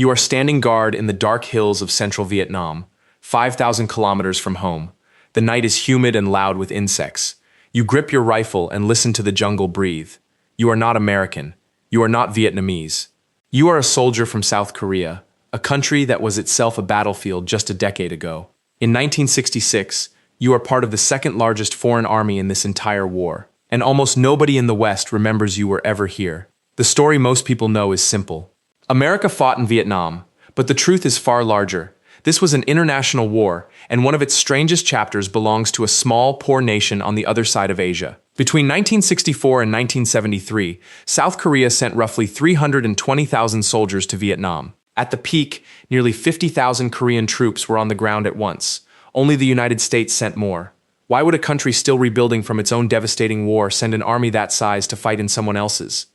You are standing guard in the dark hills of central Vietnam, 5,000 kilometers from home. The night is humid and loud with insects. You grip your rifle and listen to the jungle breathe. You are not American. You are not Vietnamese. You are a soldier from South Korea, a country that was itself a battlefield just a decade ago. In 1966, you are part of the second largest foreign army in this entire war, and almost nobody in the West remembers you were ever here. The story most people know is simple. America fought in Vietnam, but the truth is far larger. This was an international war, and one of its strangest chapters belongs to a small, poor nation on the other side of Asia. Between 1964 and 1973, South Korea sent roughly 320,000 soldiers to Vietnam. At the peak, nearly 50,000 Korean troops were on the ground at once. Only the United States sent more. Why would a country still rebuilding from its own devastating war send an army that size to fight in someone else's?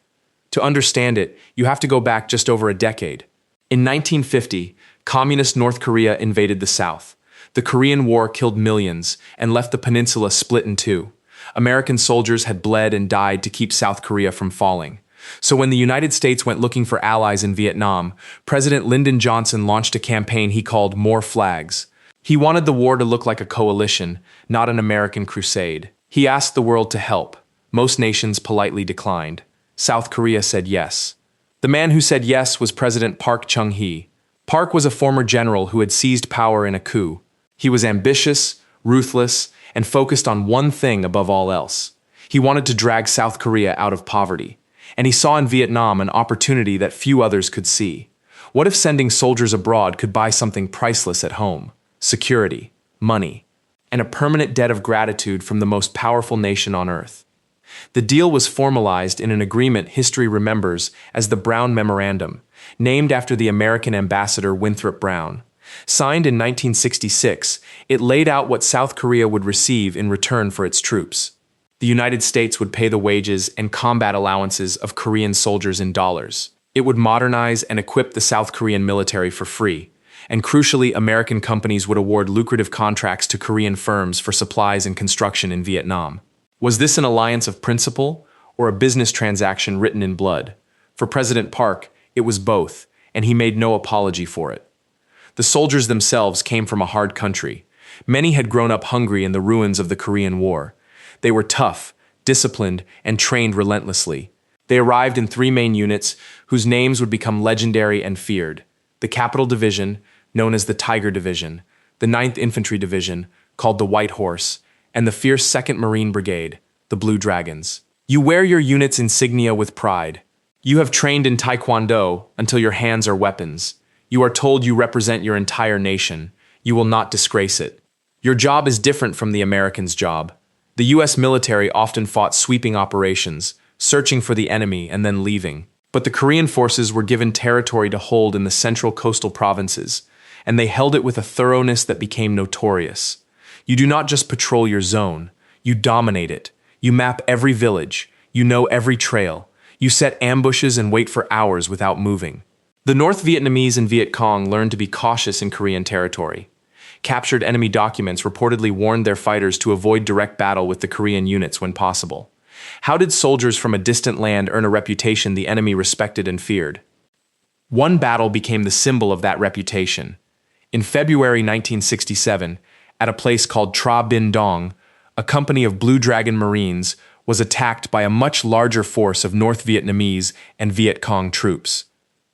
To understand it, you have to go back just over a decade. In 1950, Communist North Korea invaded the South. The Korean War killed millions and left the peninsula split in two. American soldiers had bled and died to keep South Korea from falling. So when the United States went looking for allies in Vietnam, President Lyndon Johnson launched a campaign he called More Flags. He wanted the war to look like a coalition, not an American crusade. He asked the world to help. Most nations politely declined. South Korea said yes. The man who said yes was President Park Chung-hee. Park was a former general who had seized power in a coup. He was ambitious, ruthless, and focused on one thing above all else. He wanted to drag South Korea out of poverty, and he saw in Vietnam an opportunity that few others could see. What if sending soldiers abroad could buy something priceless at home? Security, money, and a permanent debt of gratitude from the most powerful nation on earth. The deal was formalized in an agreement history remembers as the Brown Memorandum, named after the American ambassador Winthrop Brown. Signed in 1966, it laid out what South Korea would receive in return for its troops. The United States would pay the wages and combat allowances of Korean soldiers in dollars. It would modernize and equip the South Korean military for free. And crucially, American companies would award lucrative contracts to Korean firms for supplies and construction in Vietnam. Was this an alliance of principle or a business transaction written in blood? For President Park, it was both, and he made no apology for it. The soldiers themselves came from a hard country. Many had grown up hungry in the ruins of the Korean War. They were tough, disciplined, and trained relentlessly. They arrived in three main units whose names would become legendary and feared. The Capital Division, known as the Tiger Division, the 9th Infantry Division, called the White Horse, and the fierce 2nd Marine Brigade, the Blue Dragons. You wear your unit's insignia with pride. You have trained in Taekwondo until your hands are weapons. You are told you represent your entire nation. You will not disgrace it. Your job is different from the Americans' job. The U.S. military often fought sweeping operations, searching for the enemy and then leaving. But the Korean forces were given territory to hold in the central coastal provinces, and they held it with a thoroughness that became notorious. You do not just patrol your zone, you dominate it. You map every village, you know every trail. You set ambushes and wait for hours without moving. The North Vietnamese and Viet Cong learned to be cautious in Korean territory. Captured enemy documents reportedly warned their fighters to avoid direct battle with the Korean units when possible. How did soldiers from a distant land earn a reputation the enemy respected and feared? One battle became the symbol of that reputation. In February 1967, at a place called Tra Binh Dong, a company of Blue Dragon Marines was attacked by a much larger force of North Vietnamese and Viet Cong troops.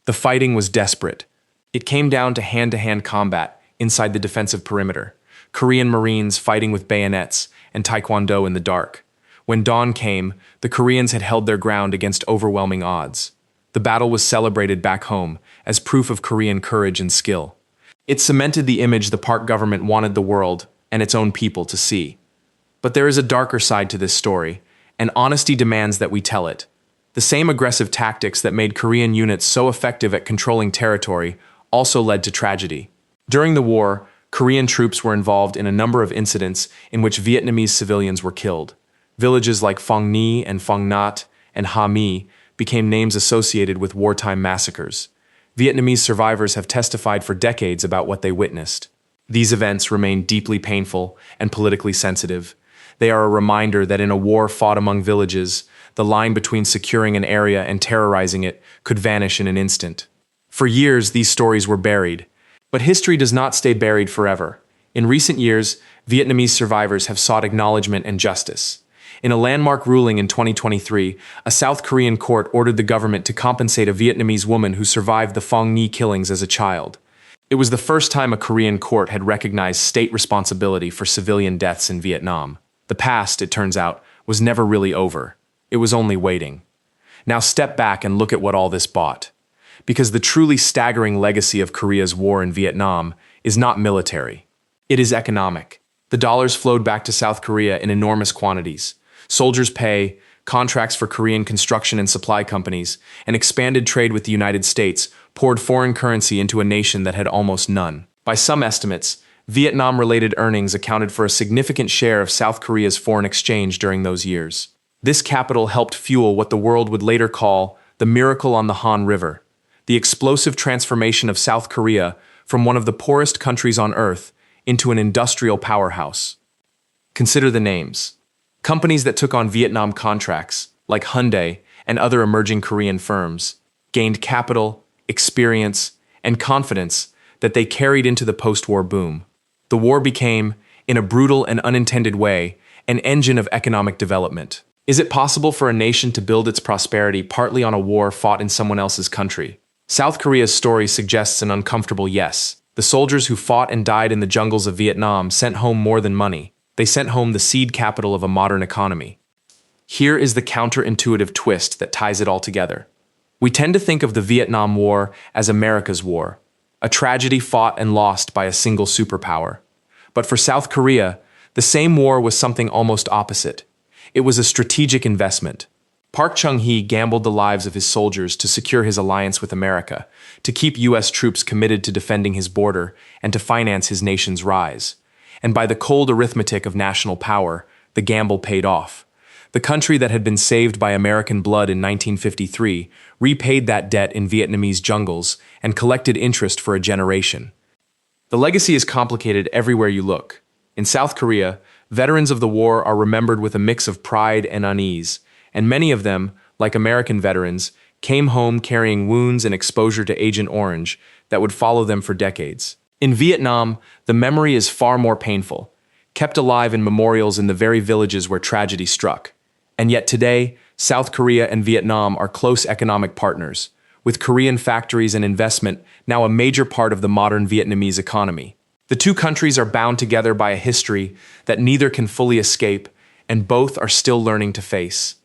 The fighting was desperate. It came down to hand-to-hand combat inside the defensive perimeter, Korean Marines fighting with bayonets and Taekwondo in the dark. When dawn came, the Koreans had held their ground against overwhelming odds. The battle was celebrated back home as proof of Korean courage and skill. It cemented the image the Park government wanted the world and its own people to see. But there is a darker side to this story, and honesty demands that we tell it. The same aggressive tactics that made Korean units so effective at controlling territory also led to tragedy. During the war, Korean troops were involved in a number of incidents in which Vietnamese civilians were killed. Villages like Phong Nhi and Phong Nhat and Ha Mi became names associated with wartime massacres. Vietnamese survivors have testified for decades about what they witnessed. These events remain deeply painful and politically sensitive. They are a reminder that in a war fought among villages, the line between securing an area and terrorizing it could vanish in an instant. For years, these stories were buried. But history does not stay buried forever. In recent years, Vietnamese survivors have sought acknowledgment and justice. In a landmark ruling in 2023, a South Korean court ordered the government to compensate a Vietnamese woman who survived the Phong Nhi killings as a child. It was the first time a Korean court had recognized state responsibility for civilian deaths in Vietnam. The past, it turns out, was never really over. It was only waiting. Now step back and look at what all this bought. Because the truly staggering legacy of Korea's war in Vietnam is not military. It is economic. The dollars flowed back to South Korea in enormous quantities. Soldiers' pay, contracts for Korean construction and supply companies, and expanded trade with the United States poured foreign currency into a nation that had almost none. By some estimates, Vietnam-related earnings accounted for a significant share of South Korea's foreign exchange during those years. This capital helped fuel what the world would later call the miracle on the Han River, the explosive transformation of South Korea from one of the poorest countries on Earth into an industrial powerhouse. Consider the names. Companies that took on Vietnam contracts, like Hyundai and other emerging Korean firms, gained capital, experience, and confidence that they carried into the post-war boom. The war became, in a brutal and unintended way, an engine of economic development. Is it possible for a nation to build its prosperity partly on a war fought in someone else's country? South Korea's story suggests an uncomfortable yes. The soldiers who fought and died in the jungles of Vietnam sent home more than money. They sent home the seed capital of a modern economy. Here is the counterintuitive twist that ties it all together. We tend to think of the Vietnam War as America's war, a tragedy fought and lost by a single superpower. But for South Korea, the same war was something almost opposite. It was a strategic investment. Park Chung-hee gambled the lives of his soldiers to secure his alliance with America, to keep U.S. troops committed to defending his border, and to finance his nation's rise. And by the cold arithmetic of national power, the gamble paid off. The country that had been saved by American blood in 1953 repaid that debt in Vietnamese jungles and collected interest for a generation. The legacy is complicated everywhere you look. In South Korea, veterans of the war are remembered with a mix of pride and unease, and many of them, like American veterans, came home carrying wounds and exposure to Agent Orange that would follow them for decades. In Vietnam, the memory is far more painful, kept alive in memorials in the very villages where tragedy struck. And yet today, South Korea and Vietnam are close economic partners, with Korean factories and investment now a major part of the modern Vietnamese economy. The two countries are bound together by a history that neither can fully escape, and both are still learning to face.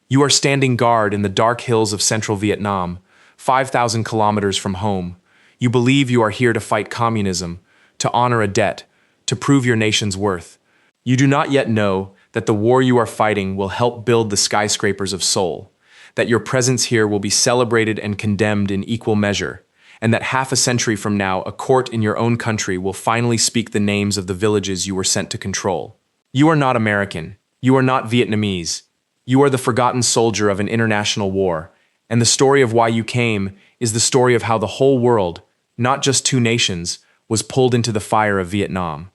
You are standing guard in the dark hills of central Vietnam, 5,000 kilometers from home. You believe you are here to fight communism, to honor a debt, to prove your nation's worth. You do not yet know that the war you are fighting will help build the skyscrapers of Seoul, that your presence here will be celebrated and condemned in equal measure, and that half a century from now, a court in your own country will finally speak the names of the villages you were sent to control. You are not American. You are not Vietnamese. You are the forgotten soldier of an international war, and the story of why you came is the story of how the whole world, not just two nations, was pulled into the fire of Vietnam.